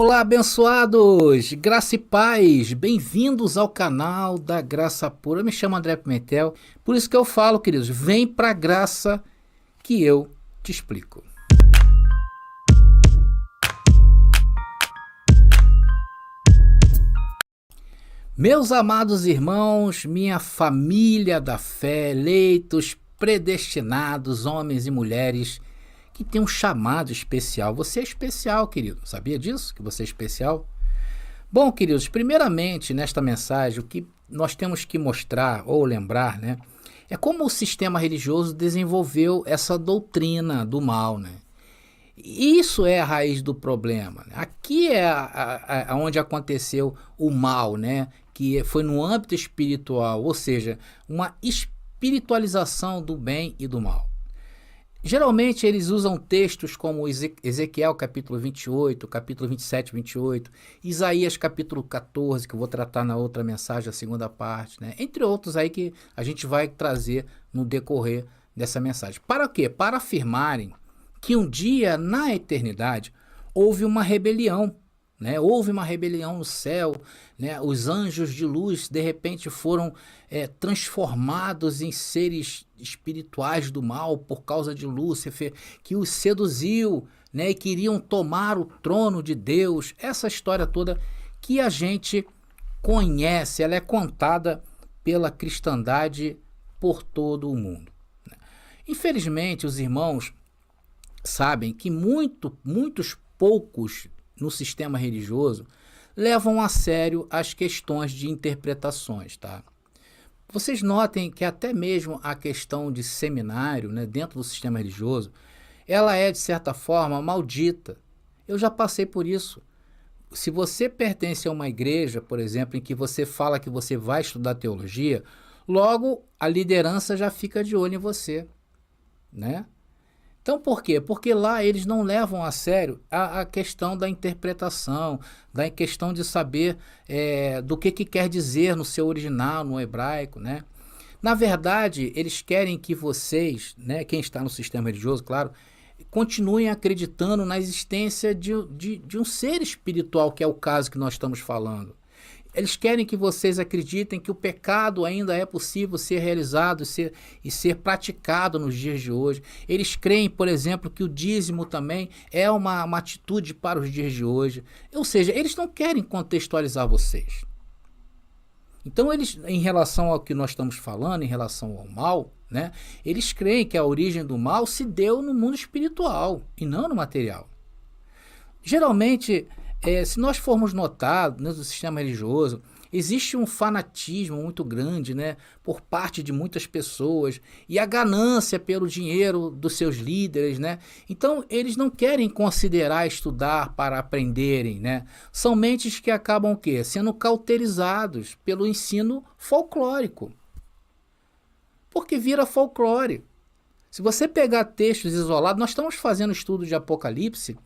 Olá, abençoados! Graça e paz! Bem-vindos ao canal da Graça Pura. Eu me chamo André Pimentel, por isso que eu falo, queridos, vem pra graça que eu te explico. Meus amados irmãos, minha família da fé, eleitos, predestinados, homens e mulheres que tem um chamado especial. Você é especial, querido. Sabia disso? Que você é especial? Bom, queridos, primeiramente, nesta mensagem, o que nós temos que mostrar ou lembrar, né, é como o sistema religioso desenvolveu essa doutrina do mal, né? Isso é a raiz do problema. Aqui é onde aconteceu o mal, né? Que foi no âmbito espiritual, ou seja, uma espiritualização do bem e do mal. Geralmente eles usam textos como Ezequiel capítulo 28, capítulo 27, 28, Isaías capítulo 14, que eu vou tratar na outra mensagem, a segunda parte, né? Entre outros aí que a gente vai trazer no decorrer dessa mensagem. Para quê? Para afirmarem que um dia na eternidade houve uma rebelião, né? Houve uma rebelião no céu, né? Os anjos de luz de repente foram transformados em seres espirituais do mal por causa de Lúcifer, que os seduziu, né? E queriam tomar o trono de Deus. Essa história toda que a gente conhece, ela é contada pela cristandade por todo o mundo. Infelizmente, os irmãos sabem que muitos poucos no sistema religioso levam a sério as questões de interpretações, tá? Vocês notem que até mesmo a questão de seminário, né, dentro do sistema religioso, ela é de certa forma maldita. Eu já passei por isso. Se você pertence a uma igreja, por exemplo, em que você fala que você vai estudar teologia, logo a liderança já fica de olho em você, né? Então, por quê? Porque lá eles não levam a sério a questão da interpretação, da questão de saber do que quer dizer no seu original, no hebraico, né? Na verdade, eles querem que vocês, né, quem está no sistema religioso, claro, continuem acreditando na existência de um ser espiritual, que é o caso que nós estamos falando. Eles querem que vocês acreditem que o pecado ainda é possível ser realizado e ser praticado nos dias de hoje. Eles creem, por exemplo, que o dízimo também é uma atitude para os dias de hoje. Ou seja, eles não querem contextualizar vocês. Então, eles, em relação ao que nós estamos falando, em relação ao mal, né, eles creem que a origem do mal se deu no mundo espiritual e não no material. Geralmente, se nós formos notar no sistema religioso, existe um fanatismo muito grande, né, por parte de muitas pessoas e a ganância pelo dinheiro dos seus líderes, né? Então eles não querem considerar estudar para aprenderem, né? São mentes que acabam o quê? Sendo cauterizados pelo ensino folclórico, porque vira folclore. Se você pegar textos isolados, nós estamos fazendo estudo de Apocalipse,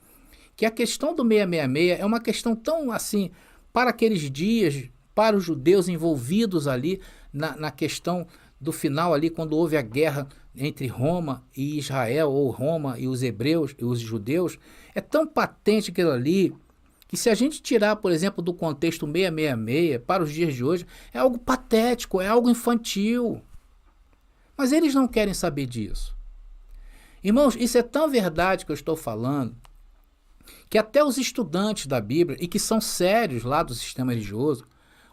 que a questão do 666 é uma questão tão assim, para aqueles dias, para os judeus envolvidos ali na questão do final ali, quando houve a guerra entre Roma e Israel, ou Roma e os hebreus e os judeus, é tão patente aquilo ali, que se a gente tirar, por exemplo, do contexto 666 para os dias de hoje, é algo patético, é algo infantil. Mas eles não querem saber disso. Irmãos, isso é tão verdade que eu estou falando, que até os estudantes da Bíblia, e que são sérios lá do sistema religioso,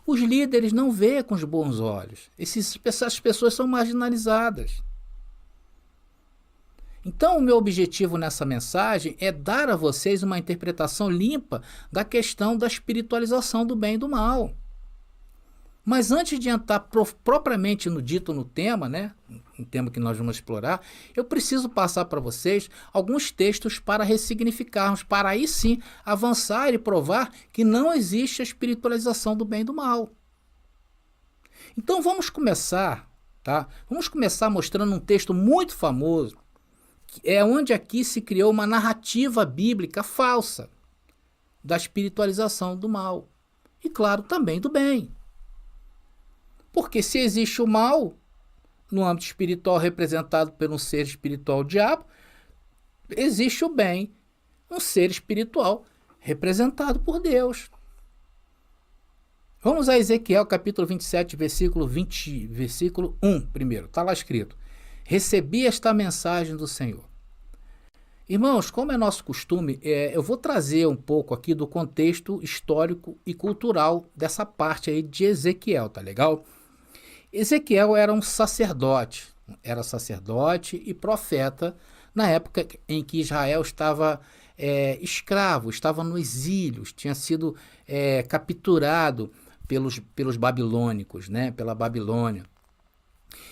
os líderes não veem com os bons olhos. Essas pessoas são marginalizadas. Então, o meu objetivo nessa mensagem é dar a vocês uma interpretação limpa da questão da espiritualização do bem e do mal. Mas antes de entrar propriamente no tema, né, um tema que nós vamos explorar, eu preciso passar para vocês alguns textos para ressignificarmos, para aí sim avançar e provar que não existe a espiritualização do bem e do mal. Então vamos começar, tá? Vamos começar mostrando um texto muito famoso, que é onde aqui se criou uma narrativa bíblica falsa da espiritualização do mal e, claro, também do bem. Porque se existe o mal, no âmbito espiritual representado por um ser espiritual, o diabo, existe o bem, um ser espiritual representado por Deus. Vamos a Ezequiel capítulo 27, versículo 1 primeiro. Está lá escrito: recebi esta mensagem do Senhor. Irmãos, como é nosso costume, eu vou trazer um pouco aqui do contexto histórico e cultural dessa parte aí de Ezequiel, tá legal? Ezequiel era sacerdote e profeta na época em que Israel estava escravo, estava no exílio, tinha sido capturado pelos babilônicos, né, pela Babilônia.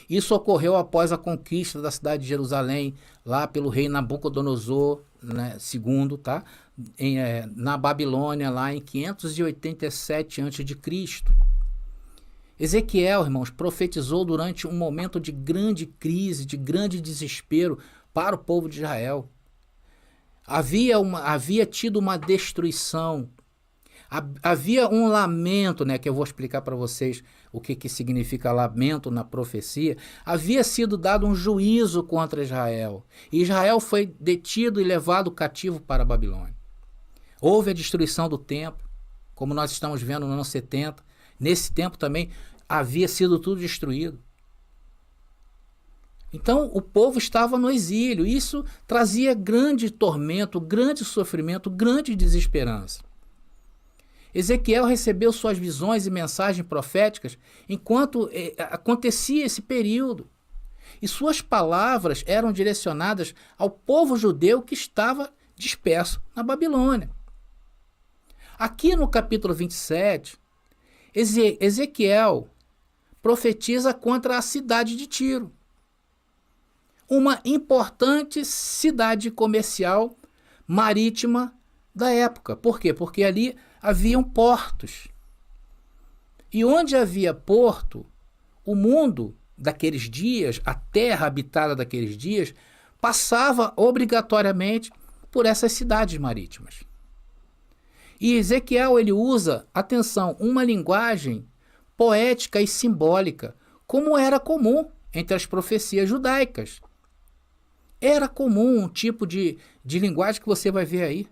Isso ocorreu após a conquista da cidade de Jerusalém, lá pelo rei Nabucodonosor, né, II, tá? Na Babilônia, lá em 587 a.C. Ezequiel, irmãos, profetizou durante um momento de grande crise, de grande desespero para o povo de Israel. Havia tido uma destruição, havia um lamento, né, que eu vou explicar para vocês o que significa lamento na profecia. Havia sido dado um juízo contra Israel. E Israel foi detido e levado cativo para a Babilônia. Houve a destruição do templo, como nós estamos vendo no ano 70. Nesse tempo também havia sido tudo destruído. Então o povo estava no exílio. Isso trazia grande tormento, grande sofrimento, grande desesperança. Ezequiel recebeu suas visões e mensagens proféticas enquanto acontecia esse período. E suas palavras eram direcionadas ao povo judeu que estava disperso na Babilônia. Aqui no capítulo 27, Ezequiel profetiza contra a cidade de Tiro, uma importante cidade comercial marítima da época. Por quê? Porque ali haviam portos. E onde havia porto, o mundo daqueles dias, a terra habitada daqueles dias, passava obrigatoriamente por essas cidades marítimas. E Ezequiel, ele usa, atenção, uma linguagem poética e simbólica, como era comum entre as profecias judaicas. Era comum um tipo de linguagem que você vai ver aí,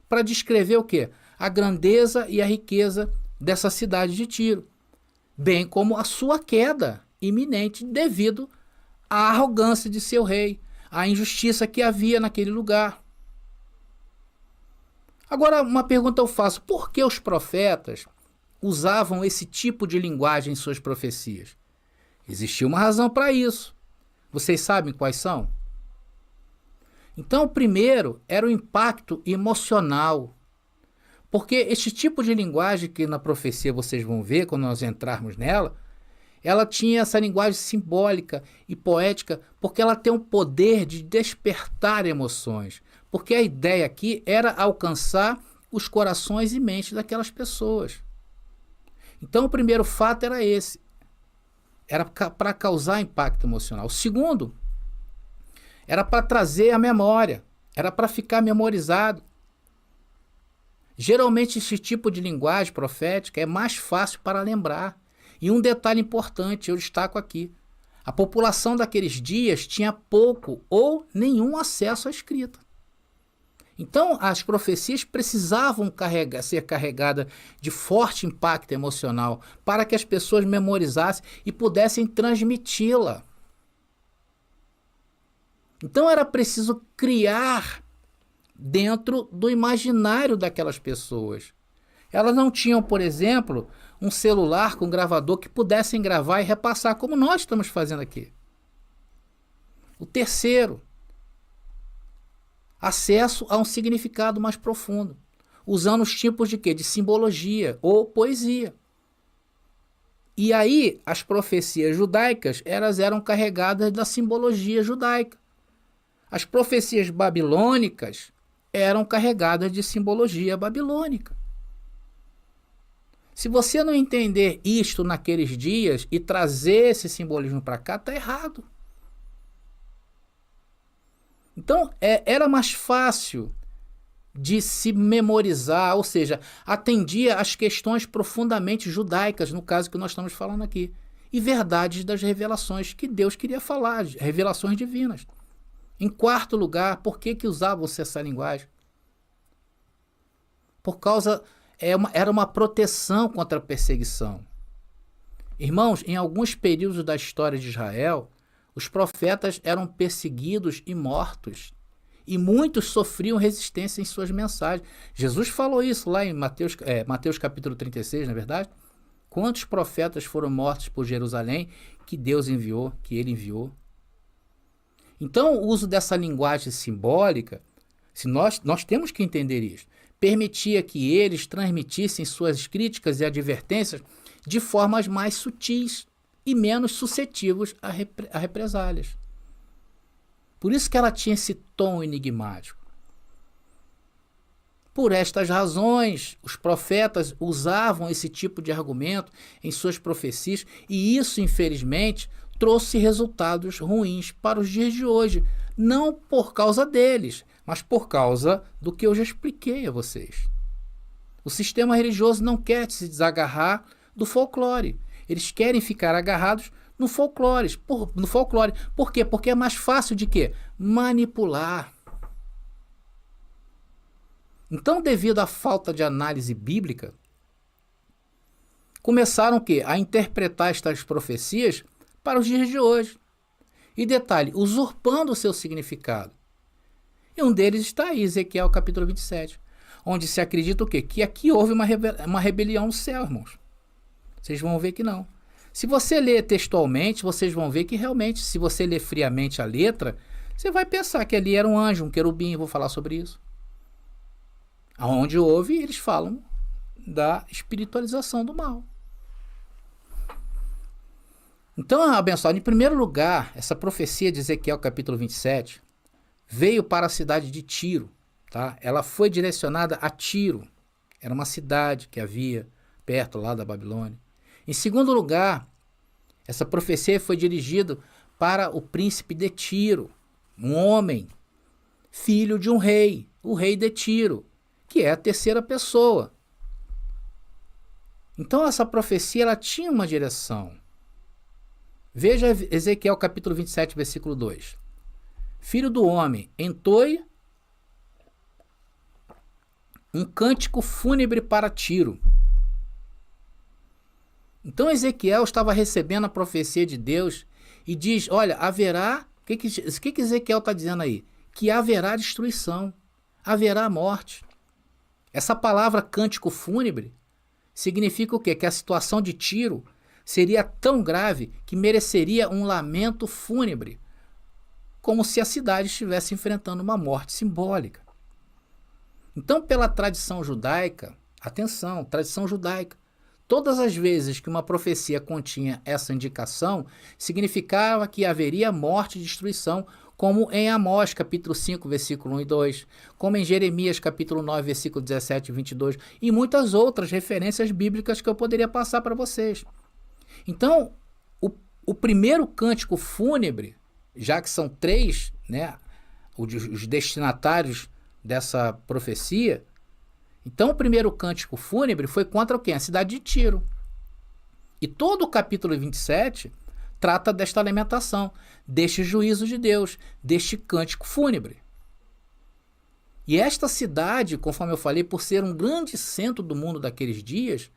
para descrever o quê? A grandeza e a riqueza dessa cidade de Tiro, bem como a sua queda iminente devido à arrogância de seu rei, à injustiça que havia naquele lugar. Agora, uma pergunta eu faço: por que os profetas usavam esse tipo de linguagem em suas profecias? Existia uma razão para isso. Vocês sabem quais são? Então, o primeiro era o impacto emocional. Porque este tipo de linguagem que na profecia vocês vão ver quando nós entrarmos nela, ela tinha essa linguagem simbólica e poética porque ela tem o poder de despertar emoções. Porque a ideia aqui era alcançar os corações e mentes daquelas pessoas. Então o primeiro fato era esse. Era para causar impacto emocional. O segundo era para trazer a memória. Era para ficar memorizado. Geralmente esse tipo de linguagem profética é mais fácil para lembrar. E um detalhe importante, eu destaco aqui: a população daqueles dias tinha pouco ou nenhum acesso à escrita. Então as profecias precisavam ser carregadas de forte impacto emocional para que as pessoas memorizassem e pudessem transmiti-la. Então era preciso criar dentro do imaginário daquelas pessoas. Elas não tinham, por exemplo, um celular com gravador que pudessem gravar e repassar, como nós estamos fazendo aqui. O terceiro, acesso a um significado mais profundo, usando os tipos de quê? De simbologia ou poesia. E aí, as profecias judaicas, elas eram carregadas da simbologia judaica. As profecias babilônicas eram carregadas de simbologia babilônica. Se você não entender isto naqueles dias e trazer esse simbolismo para cá, está errado. Então, era mais fácil de se memorizar, ou seja, atendia às questões profundamente judaicas, no caso que nós estamos falando aqui, e verdades das revelações que Deus queria falar, revelações divinas. Em quarto lugar, por que usavam-se essa linguagem? por causa, era uma proteção contra a perseguição. Irmãos, em alguns períodos da história de Israel, os profetas eram perseguidos e mortos. E muitos sofriam resistência em suas mensagens. Jesus falou isso lá em Mateus capítulo 36, não é verdade? Quantos profetas foram mortos por Jerusalém que Deus enviou, que ele enviou? Então, o uso dessa linguagem simbólica, se nós temos que entender isso, permitia que eles transmitissem suas críticas e advertências de formas mais sutis e menos suscetíveis a represálias. Por isso que ela tinha esse tom enigmático. Por estas razões, os profetas usavam esse tipo de argumento em suas profecias, e isso, infelizmente, trouxe resultados ruins para os dias de hoje. Não por causa deles, mas por causa do que eu já expliquei a vocês. O sistema religioso não quer se desagarrar do folclore. Eles querem ficar agarrados no folclore. Por quê? Porque é mais fácil de quê? Manipular. Então, devido à falta de análise bíblica, começaram o quê? A interpretar estas profecias para os dias de hoje. E detalhe, usurpando o seu significado. E um deles está aí, Ezequiel capítulo 27, onde se acredita o quê? Que aqui houve uma rebelião no céu, irmãos. Vocês vão ver que não. Se você ler textualmente, vocês vão ver que realmente, se você ler friamente a letra, você vai pensar que ali era um anjo, um querubim, eu vou falar sobre isso. Onde houve, eles falam da espiritualização do mal. Então, abençoado, em primeiro lugar, essa profecia de Ezequiel capítulo 27 veio para a cidade de Tiro. Tá? Ela foi direcionada a Tiro. Era uma cidade que havia perto lá da Babilônia. Em segundo lugar, essa profecia foi dirigida para o príncipe de Tiro, um homem, filho de um rei, o rei de Tiro, que é a terceira pessoa. Então essa profecia ela tinha uma direção. Veja Ezequiel capítulo 27, versículo 2. Filho do homem, entoe um cântico fúnebre para Tiro. Então Ezequiel estava recebendo a profecia de Deus e diz, olha, haverá... O que Ezequiel está dizendo aí? Que haverá destruição, haverá morte. Essa palavra cântico fúnebre significa o quê? Que a situação de Tiro seria tão grave que mereceria um lamento fúnebre, como se a cidade estivesse enfrentando uma morte simbólica. Então, pela tradição judaica, atenção, tradição judaica, todas as vezes que uma profecia continha essa indicação, significava que haveria morte e destruição, como em Amós, capítulo 5, versículo 1 e 2, como em Jeremias, capítulo 9, versículo 17 e 22, e muitas outras referências bíblicas que eu poderia passar para vocês. Então, o primeiro cântico fúnebre, já que são três, né, os destinatários dessa profecia, então o primeiro cântico fúnebre foi contra o quê? A cidade de Tiro. E todo o capítulo 27 trata desta lamentação, deste juízo de Deus, deste cântico fúnebre. E esta cidade, conforme eu falei, por ser um grande centro do mundo daqueles dias,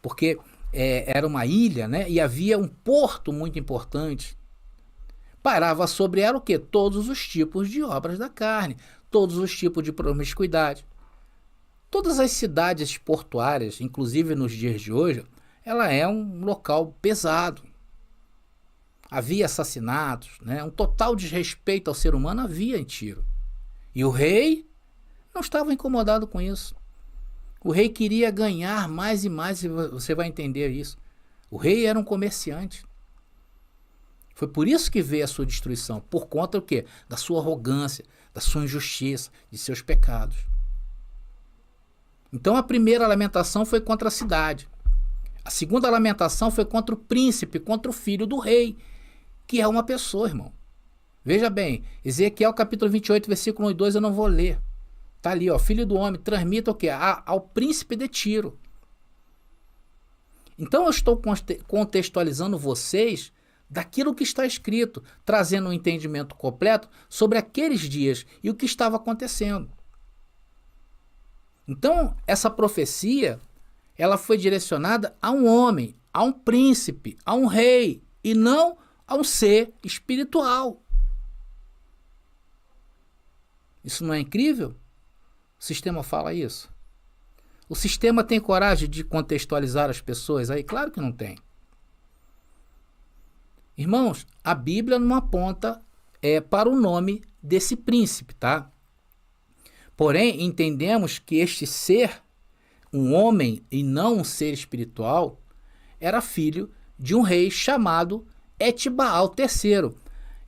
porque era uma ilha, né, e havia um porto muito importante, parava sobre ela o quê? Todos os tipos de obras da carne, todos os tipos de promiscuidade. Todas as cidades portuárias, inclusive nos dias de hoje, ela é um local pesado. Havia assassinatos, né? Um total desrespeito ao ser humano havia em Tiro. E o rei não estava incomodado com isso. O rei queria ganhar mais e mais, e você vai entender isso. O rei era um comerciante. Foi por isso que veio a sua destruição, por conta do quê? Da sua arrogância, da sua injustiça, de seus pecados. Então a primeira lamentação foi contra a cidade. A segunda lamentação foi contra o príncipe, contra o filho do rei, que é uma pessoa, irmão. Veja bem, Ezequiel capítulo 28, versículo 1 e 2, eu não vou ler. Está ali, ó, filho do homem, transmita o quê? Ao príncipe de Tiro. Então eu estou contextualizando vocês daquilo que está escrito, trazendo um entendimento completo sobre aqueles dias e o que estava acontecendo. Então, essa profecia, ela foi direcionada a um homem, a um príncipe, a um rei, e não a um ser espiritual. Isso não é incrível? O sistema fala isso. O sistema tem coragem de contextualizar as pessoas aí? Claro que não tem. Irmãos, a Bíblia não aponta para o nome desse príncipe, tá? Porém, entendemos que este ser, um homem e não um ser espiritual, era filho de um rei chamado Etbaal III.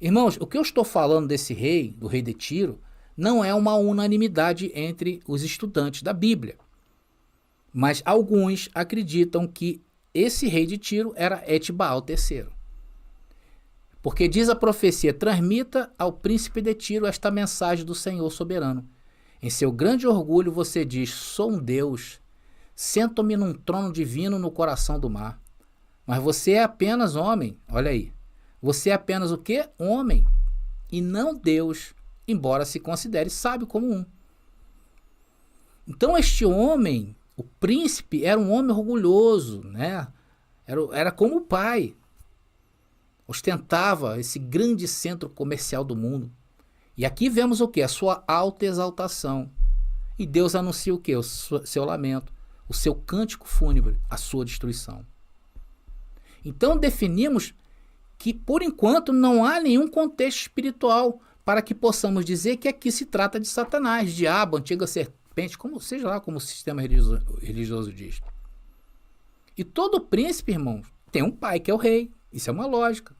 Irmãos, o que eu estou falando desse rei, do rei de Tiro, não é uma unanimidade entre os estudantes da Bíblia. Mas alguns acreditam que esse rei de Tiro era Etbaal III. Porque diz a profecia, transmita ao príncipe de Tiro esta mensagem do Senhor soberano. Em seu grande orgulho você diz, sou um Deus, sento-me num trono divino no coração do mar. Mas você é apenas homem, olha aí. Você é apenas o quê? Homem, e não Deus, embora se considere sábio como um. Então este homem, o príncipe, era um homem orgulhoso, né? Era como o pai. Ostentava esse grande centro comercial do mundo. E aqui vemos o que? A sua alta exaltação. E Deus anuncia o que? O seu lamento, o seu cântico fúnebre, a sua destruição. Então definimos que, por enquanto, não há nenhum contexto espiritual para que possamos dizer que aqui se trata de Satanás, diabo, antiga serpente, como seja lá como o sistema religioso diz. E todo príncipe, irmãos, tem um pai que é o rei. Isso é uma lógica.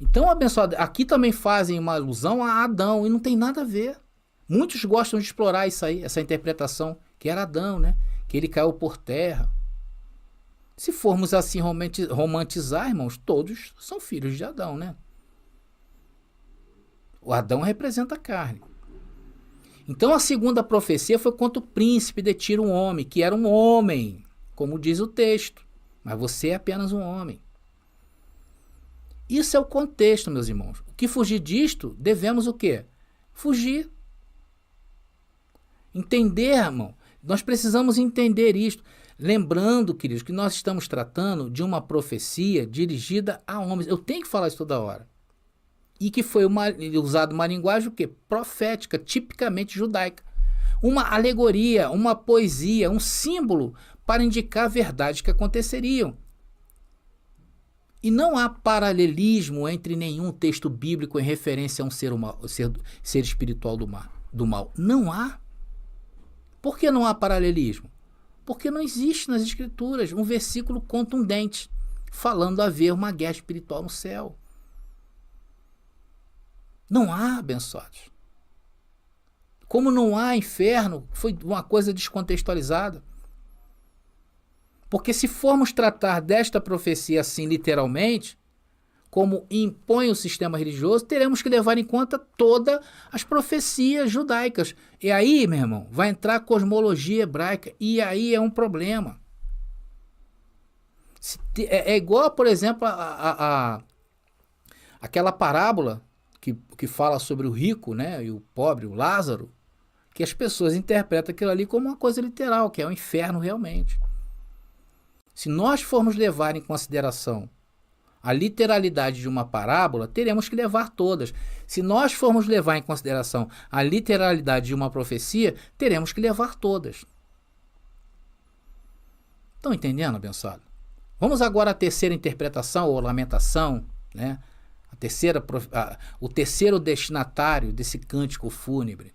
Então, abençoado, aqui também fazem uma alusão a Adão e não tem nada a ver. Muitos gostam de explorar isso aí, essa interpretação, que era Adão, né? Que ele caiu por terra. Se formos assim romantizar, irmãos, todos são filhos de Adão, né? O Adão representa a carne. Então a segunda profecia foi contra o príncipe de Tiro, um homem, que era um homem, como diz o texto. Mas você é apenas um homem. Isso é o contexto, meus irmãos. O que fugir disto, devemos o quê? Fugir. Entender, irmão. Nós precisamos entender isto. Lembrando, queridos, que nós estamos tratando de uma profecia dirigida a homens. Eu tenho que falar isso toda hora. E que foi usado uma linguagem o quê? Profética, tipicamente judaica. Uma alegoria, uma poesia, um símbolo para indicar verdades que aconteceriam. E não há paralelismo entre nenhum texto bíblico em referência a um ser espiritual do mal. Não há. Por que não há paralelismo? Porque não existe nas Escrituras um versículo contundente falando haver uma guerra espiritual no céu. Não há, abençoados. Como não há inferno, foi uma coisa descontextualizada. Porque se formos tratar desta profecia assim literalmente, como impõe o sistema religioso, teremos que levar em conta todas as profecias judaicas. E aí, meu irmão, vai entrar a cosmologia hebraica, e aí é um problema. É igual, por exemplo, aquela parábola que fala sobre o rico, né, e o pobre, o Lázaro, que as pessoas interpretam aquilo ali como uma coisa literal, que é o inferno realmente. Se nós formos levar em consideração a literalidade de uma parábola, teremos que levar todas. Se nós formos levar em consideração a literalidade de uma profecia, teremos que levar todas. Estão entendendo, abençoado? Vamos agora à terceira interpretação, ou lamentação, né? O terceiro destinatário desse cântico fúnebre.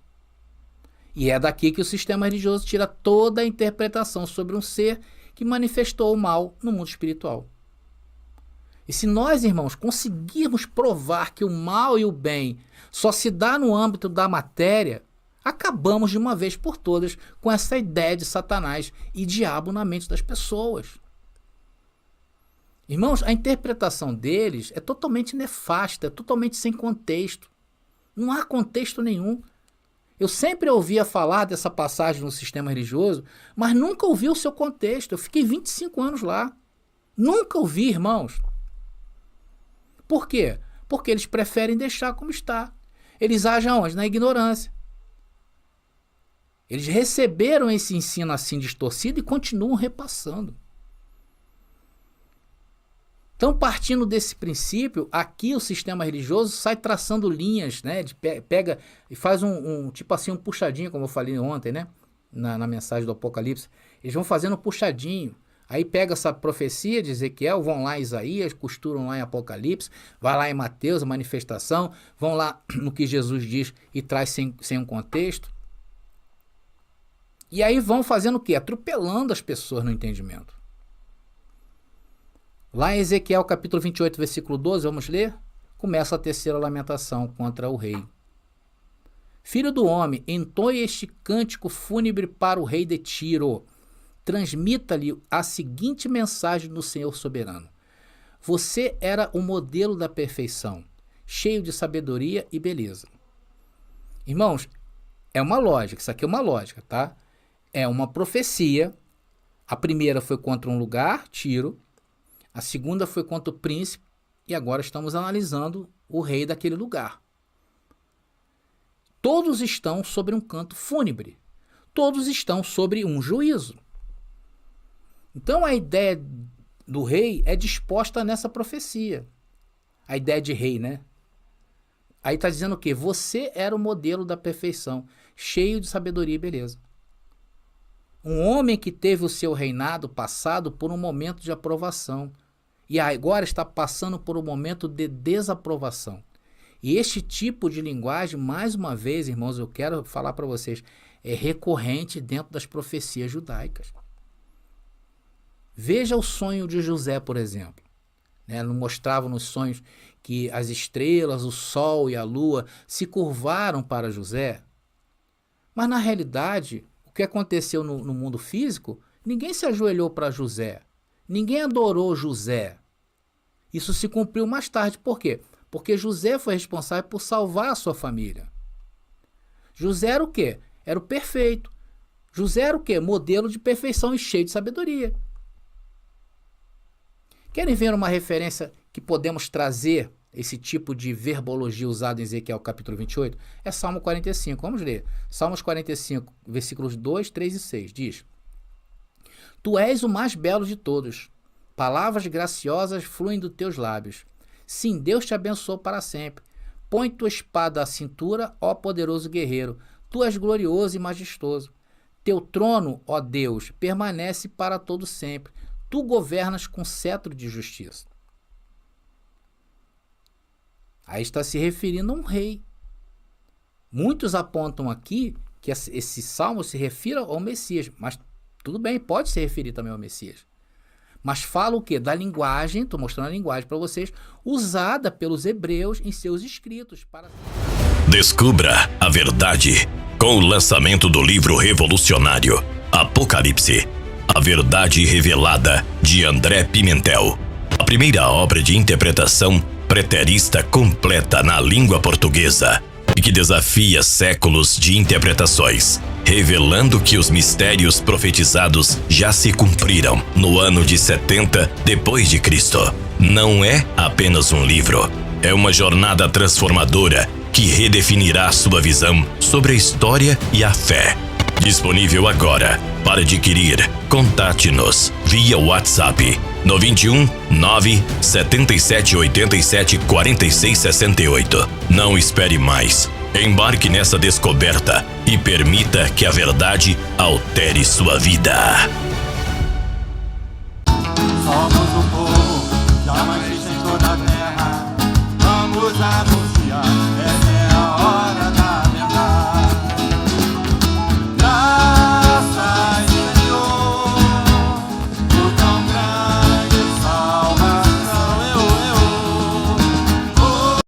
E é daqui que o sistema religioso tira toda a interpretação sobre um ser que manifestou o mal no mundo espiritual. E se nós, irmãos, conseguirmos provar que o mal e o bem só se dá no âmbito da matéria, acabamos de uma vez por todas com essa ideia de Satanás e diabo na mente das pessoas. Irmãos, a interpretação deles é totalmente nefasta, é totalmente sem contexto. Não há contexto nenhum. Eu sempre ouvia falar dessa passagem no sistema religioso, mas nunca ouvi o seu contexto. Eu fiquei 25 anos lá. Nunca ouvi, irmãos. Por quê? Porque eles preferem deixar como está. Eles agem aonde? Na ignorância. Eles receberam esse ensino assim distorcido e continuam repassando. Então, partindo desse princípio, aqui o sistema religioso sai traçando linhas, né? Pega e faz tipo assim, um puxadinho, como eu falei ontem, né? Na mensagem do Apocalipse. Eles vão fazendo um puxadinho. Aí pega essa profecia de Ezequiel, vão lá em Isaías, costuram lá em Apocalipse, vai lá em Mateus, a manifestação, vão lá no que Jesus diz e traz sem um contexto. E aí vão fazendo o quê? Atropelando as pessoas no entendimento. Lá em Ezequiel capítulo 28, versículo 12, vamos ler? Começa a terceira lamentação contra o rei. Filho do homem, entoe este cântico fúnebre para o rei de Tiro. Transmita-lhe a seguinte mensagem do Senhor soberano. Você era o modelo da perfeição, cheio de sabedoria e beleza. Irmãos, é uma lógica, isso aqui é uma lógica, tá? É uma profecia. A primeira foi contra um lugar, Tiro. A segunda foi contra o príncipe e agora estamos analisando o rei daquele lugar. Todos estão sobre um canto fúnebre. Todos estão sobre um juízo. Então a ideia do rei é disposta nessa profecia. A ideia de rei, né? Aí está dizendo o quê? Você era o modelo da perfeição, cheio de sabedoria e beleza. Um homem que teve o seu reinado passado por um momento de aprovação e agora está passando por um momento de desaprovação. E este tipo de linguagem, mais uma vez, irmãos, eu quero falar para vocês, é recorrente dentro das profecias judaicas. Veja o sonho de José, por exemplo. Não mostrava nos sonhos que as estrelas, o sol e a lua se curvaram para José? Mas na realidade, o que aconteceu no mundo físico, ninguém se ajoelhou para José. Ninguém adorou José. Isso se cumpriu mais tarde. Por quê? Porque José foi responsável por salvar a sua família. José era o quê? Era o perfeito. José era o quê? Modelo de perfeição e cheio de sabedoria. Querem ver uma referência que podemos trazer esse tipo de verbologia usada em Ezequiel capítulo 28? É Salmo 45. Vamos ler. Salmos 45, versículos 2, 3 e 6. Diz: Tu és o mais belo de todos. Palavras graciosas fluem dos teus lábios. Sim, Deus te abençoou para sempre. Põe tua espada à cintura, ó poderoso guerreiro. Tu és glorioso e majestoso. Teu trono, ó Deus, permanece para todo sempre. Tu governas com cetro de justiça. Aí está se referindo a um rei. Muitos apontam aqui que esse salmo se refira ao Messias, mas tudo bem, pode se referir também ao Messias. Mas fala o quê? Da linguagem, estou mostrando a linguagem para vocês, usada pelos hebreus em seus escritos. Descubra a verdade com o lançamento do livro revolucionário Apocalipse, a verdade revelada, de André Pimentel. A primeira obra de interpretação preterista completa na língua portuguesa e que desafia séculos de interpretações, revelando que os mistérios profetizados já se cumpriram no ano de 70 depois de Cristo. Não é apenas um livro, é uma jornada transformadora que redefinirá sua visão sobre a história e a fé. Disponível agora. Para adquirir, contate-nos via WhatsApp no 21 977 87 46 68. Não espere mais. Embarque nessa descoberta e permita que a verdade altere sua vida. Somos o povo